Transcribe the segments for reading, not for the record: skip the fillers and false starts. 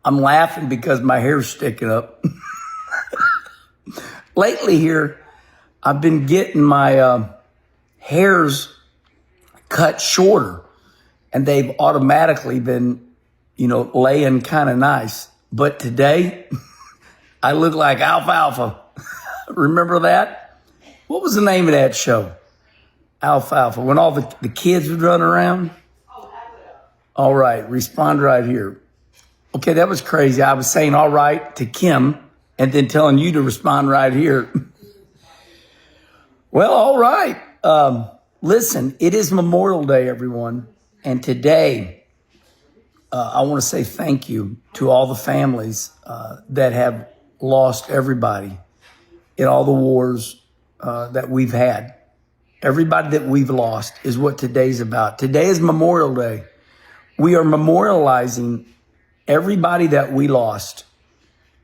I'm laughing because my hair's sticking up. Lately here, I've been getting my hairs cut shorter, and they've automatically been, laying kind of nice. But today, I look like alfalfa. Remember that? What was the name of that show? Alfalfa. When all the kids would run around? All right, respond right here. Okay, that was crazy. I was saying all right to Kim and then telling you to respond right here. Well, all right. Listen, it is Memorial Day, everyone. And today, I want to say thank you to all the families that have lost everybody in all the wars that we've had. Everybody that we've lost is what today's about. Today is Memorial Day. We are memorializing everybody that we lost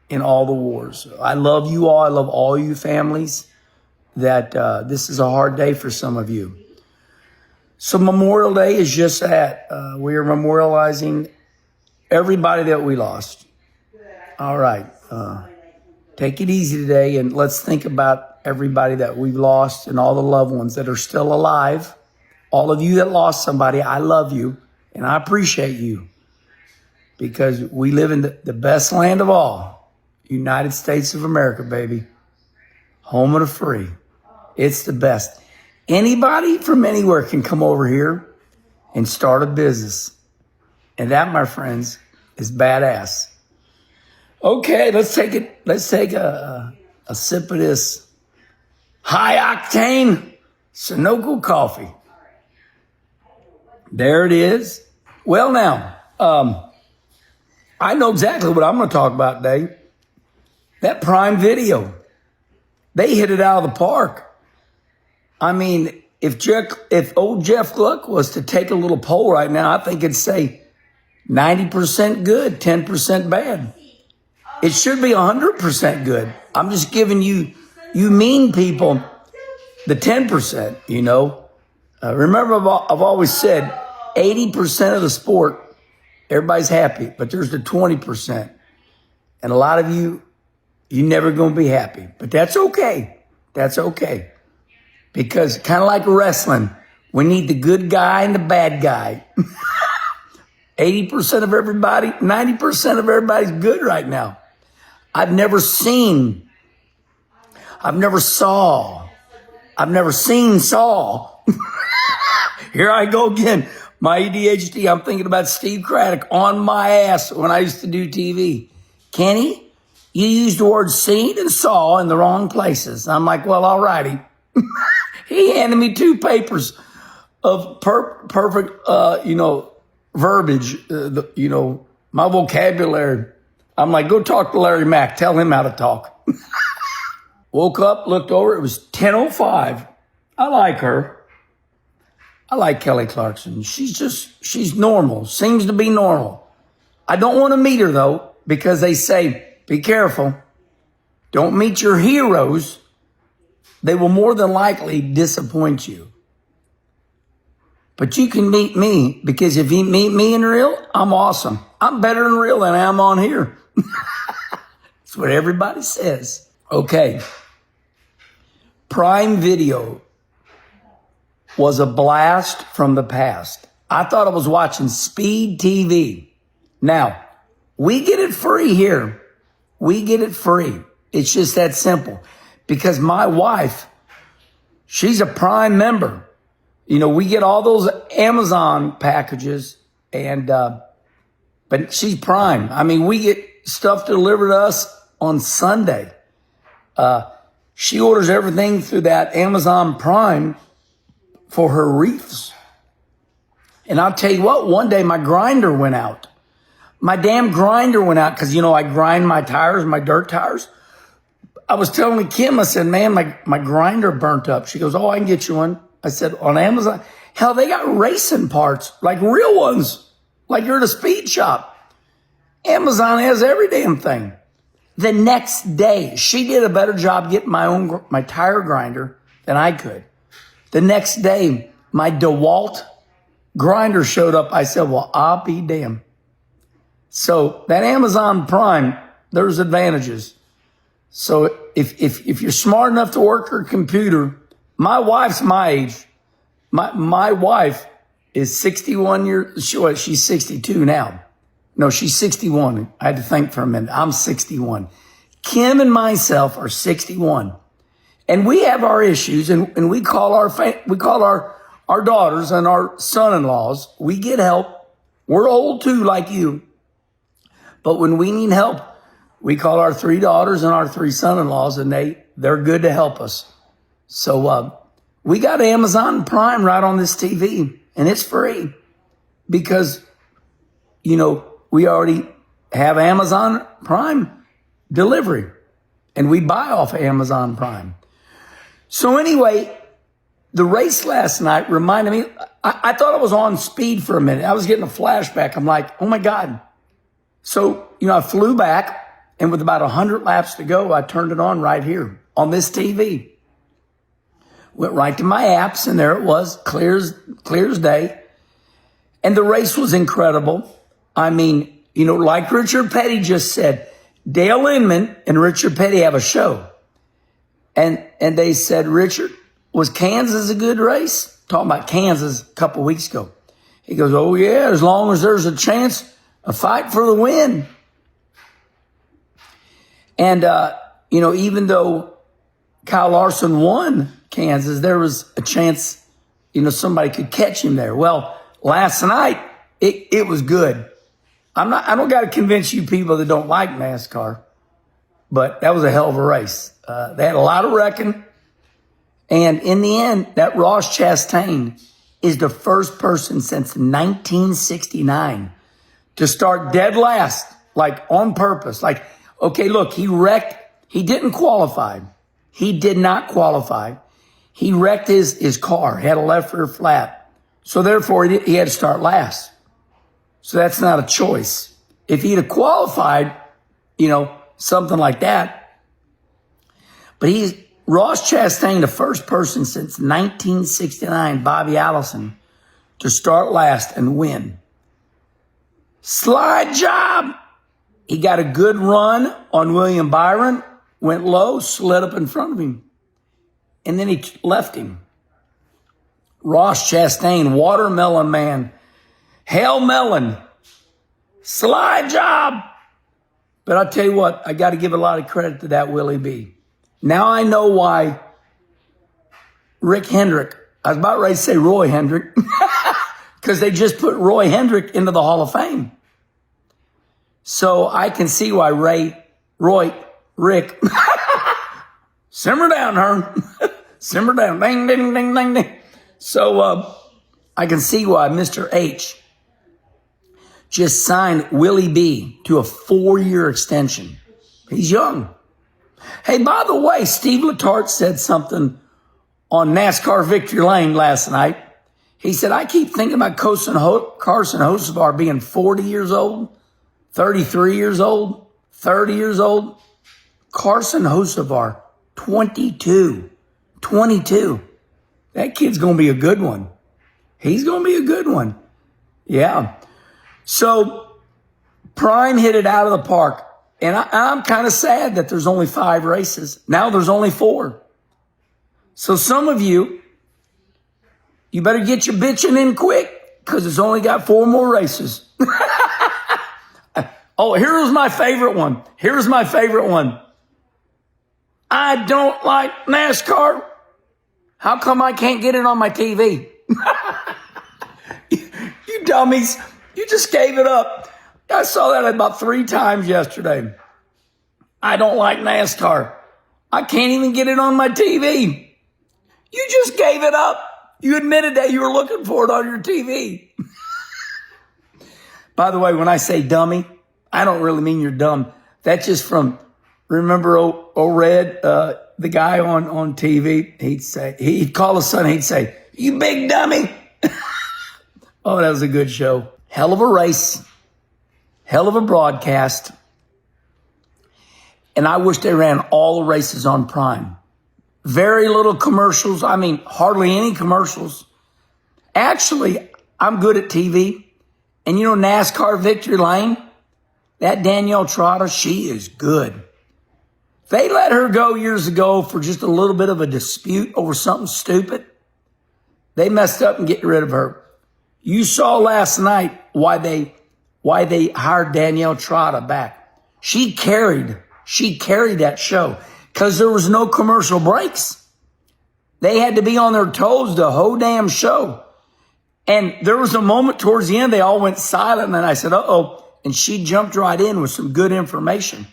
in all the wars. I love you all. I love all you families that this is a hard day for some of you. So Memorial Day is just that. We are memorializing everybody that we lost. All right. Take it easy today, and let's think about everybody that we've lost and all the loved ones that are still alive. All of you that lost somebody, I love you, and I appreciate you because we live in the best land of all, United States of America, baby. Home of the free. It's the best. Anybody from anywhere can come over here and start a business. And that, my friends, is badass. Okay, let's take a sip of this high octane Sunoco coffee. There it is. Well, now, I know exactly what I'm going to talk about today. That Prime Video. They hit it out of the park. I mean, if old Jeff Gluck was to take a little poll right now, I think it'd say 90% good, 10% bad. It should be 100% good. I'm just giving you mean people, the 10%, Remember, I've always said 80% of the sport, everybody's happy, but there's the 20%. And a lot of you're never going to be happy. But that's okay. That's okay. Because kind of like wrestling, we need the good guy and the bad guy. 80% of everybody, 90% of everybody's good right now. I've never seen Saul. Here I go again. My ADHD, I'm thinking about Steve Craddock on my ass when I used to do TV. Kenny, you used the word seen and saw in the wrong places. I'm like, well, all righty. He handed me 2 papers of perfect, verbiage, my vocabulary. I'm like, go talk to Larry Mack. Tell him how to talk. Woke up, looked over. It was 10:05. I like her. I like Kelly Clarkson. She's normal. Seems to be normal. I don't want to meet her, though, because they say, be careful. Don't meet your heroes. They will more than likely disappoint you. But you can meet me, because if you meet me in real, I'm awesome. I'm better in real than I am on here. That's what everybody says. Okay. Prime Video was a blast from the past. I thought I was watching Speed TV. Now, we get it free here. We get it free. It's just that simple. Because my wife, she's a Prime member. We get all those Amazon packages, but she's Prime. I mean, we get stuff delivered to us on Sunday. She orders everything through that Amazon Prime for her wreaths. And I'll tell you what, one day my grinder went out. My damn grinder went out because, I grind my tires, my dirt tires. I was telling Kim, I said, man, my grinder burnt up. She goes, oh, I can get you one. I said, on Amazon? Hell, they got racing parts, like real ones, like you're at a speed shop. Amazon has every damn thing. The next day, she did a better job getting my tire grinder than I could. The next day, my DeWalt grinder showed up. I said, well, I'll be damned. So that Amazon Prime, there's advantages. So if you're smart enough to work her computer, my wife's my age. My wife is 61 years, she's 62 now. No, she's 61. I had to think for a minute. I'm 61. Kim and myself are 61. And we have our issues, and we call our daughters and our son-in-laws. We get help. We're old too, like you. But when we need help, we call our 3 daughters and our 3 son-in-laws, and they're good to help us. So we got Amazon Prime right on this TV, and it's free because, we already have Amazon Prime delivery, and we buy off of Amazon Prime. So anyway, the race last night reminded me, I thought I was on speed for a minute. I was getting a flashback. I'm like, oh my God. So, I flew back, and with about 100 laps to go, I turned it on right here on this TV. Went right to my apps, and there it was, clear as day. And the race was incredible. I mean, like Richard Petty just said, Dale Inman and Richard Petty have a show. And they said, Richard, was Kansas a good race? Talking about Kansas a couple weeks ago. He goes, oh yeah, as long as there's a chance, a fight for the win. And, even though Kyle Larson won Kansas, there was a chance, somebody could catch him there. Well, last night, it was good. I don't got to convince you people that don't like NASCAR, but that was a hell of a race. They had a lot of wrecking. And in the end, that Ross Chastain is the first person since 1969 to start dead last, like on purpose. Like, okay, look, he wrecked. He didn't qualify. He did not qualify. He wrecked his car. He had a left rear flat. So therefore, he had to start last. So that's not a choice. If he'd have qualified, something like that. But Ross Chastain, the first person since 1969, Bobby Allison, to start last and win. Slide job. He got a good run on William Byron, went low, slid up in front of him, and then he left him. Ross Chastain, Watermelon Man, Hail Melon, slide job. But I'll tell you what, I got to give a lot of credit to that Willie B. Now I know why Rick Hendrick, I was about ready to say Roy Hendrick, because they just put Roy Hendrick into the Hall of Fame. So I can see why Rick, simmer down, Hearn, simmer down, ding, ding, ding, ding, ding. So I can see why Mr. H just signed Willie B to a 4-year extension. He's young. Hey, by the way, Steve Letarte said something on NASCAR Victory Lane last night. He said, I keep thinking about Carson Hocevar being 40 years old, 33 years old, 30 years old. Carson Hocevar, 22. That kid's going to be a good one. He's going to be a good one. Yeah. So Prime hit it out of the park. And I'm kind of sad that there's only 5 races. Now there's only 4. So some of you better get your bitching in quick because it's only got 4 more races. Oh, here's my favorite one. I don't like NASCAR. How come I can't get it on my TV? You dummies. You just gave it up. I saw that about 3 times yesterday. I don't like NASCAR. I can't even get it on my TV. You just gave it up. You admitted that you were looking for it on your TV. By the way, when I say dummy, I don't really mean you're dumb. That's just from, remember O-Red, the guy on TV? He'd call his son, he'd say, you big dummy. Oh, that was a good show. Hell of a race. Hell of a broadcast. And I wish they ran all the races on Prime. Very little commercials. I mean, hardly any commercials. Actually, I'm good at TV. And NASCAR Victory Lane, That Danielle Trotta, she is good. They let her go years ago for just a little bit of a dispute over something stupid. They messed up and getting rid of her. You saw last night why they hired Danielle Trotta back. She carried that show because there was no commercial breaks. They had to be on their toes the whole damn show. And there was a moment towards the end, they all went silent, and I said, uh-oh. And she jumped right in with some good information.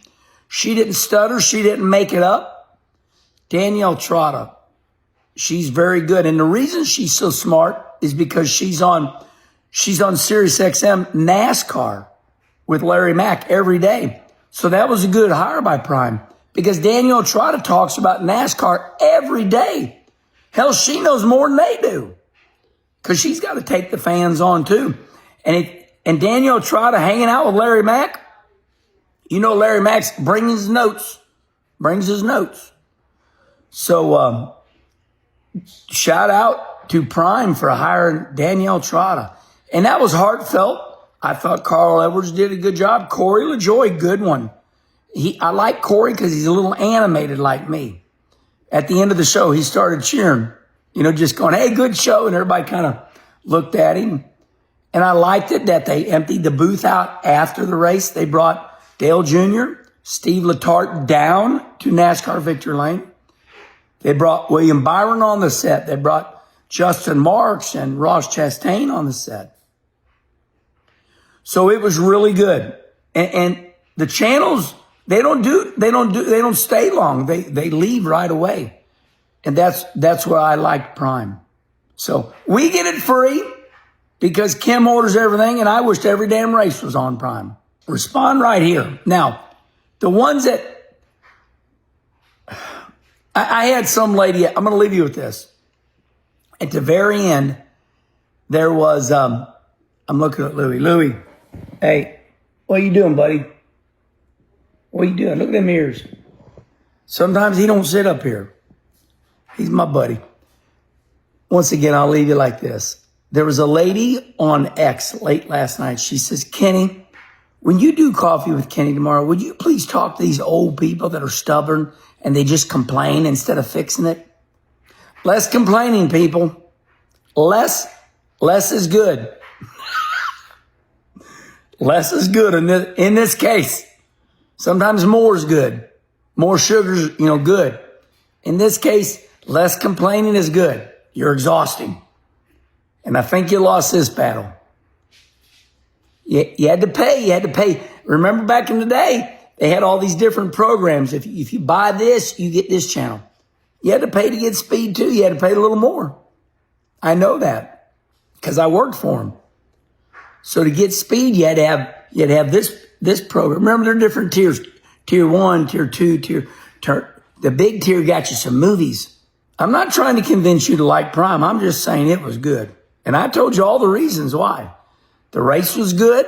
She didn't stutter. She didn't make it up. Danielle Trotta, she's very good. And the reason she's so smart is because she's on Sirius XM NASCAR with Larry Mack every day. So that was a good hire by Prime because Danielle Trotta talks about NASCAR every day. Hell, she knows more than they do because she's got to take the fans on too. And Danielle Trotta hanging out with Larry Mack, you know Larry Mack's brings his notes. So shout out to Prime for hiring Danielle Trotta. And that was heartfelt. I thought Carl Edwards did a good job. Corey LaJoy, good one. I like Corey because he's a little animated like me. At the end of the show, he started cheering, just going, hey, good show. And everybody kind of looked at him. And I liked it that they emptied the booth out after the race. They brought Dale Jr., Steve Letarte down to NASCAR Victory Lane. They brought William Byron on the set. They brought Justin Marks and Ross Chastain on the set. So it was really good. And the channels, they don't stay long. They leave right away. And that's why I like Prime. So we get it free because Kim orders everything, and I wish every damn race was on Prime. Respond right here. Now, the ones that I had some lady, I'm going to leave you with this. At the very end, there was, I'm looking at Louie. Louie, hey, what you doing, buddy? What you doing? Look at them ears. Sometimes he don't sit up here. He's my buddy. Once again, I'll leave you like this. There was a lady on X late last night. She says, Kenny, when you do Coffee with Kenny tomorrow, would you please talk to these old people that are stubborn and they just complain instead of fixing it? Less complaining, people. Less is good. Less is good in this case. Sometimes more is good. More sugar's, good. In this case, less complaining is good. You're exhausting. And I think you lost this battle. You had to pay. Remember back in the day, they had all these different programs. If you buy this, you get this channel. You had to pay to get speed too. You had to pay a little more. I know that because I worked for them. So to get speed, you had to have this program. Remember, there are different tiers. Tier 1, Tier 2, the big tier got you some movies. I'm not trying to convince you to like Prime. I'm just saying it was good. And I told you all the reasons why. The race was good.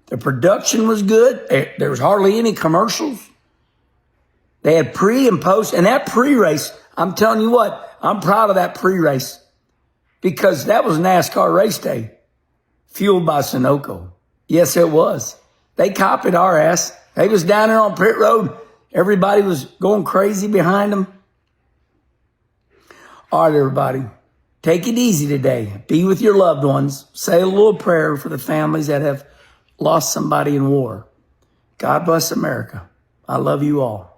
The production was good. There was hardly any commercials. They had pre and post. And that pre-race, I'm telling you what, I'm proud of that pre-race. Because that was NASCAR race day. Fueled by Sunoco. Yes, it was. They copied our ass. They was down there on pit road. Everybody was going crazy behind them. All right, everybody. Take it easy today. Be with your loved ones. Say a little prayer for the families that have lost somebody in war. God bless America. I love you all.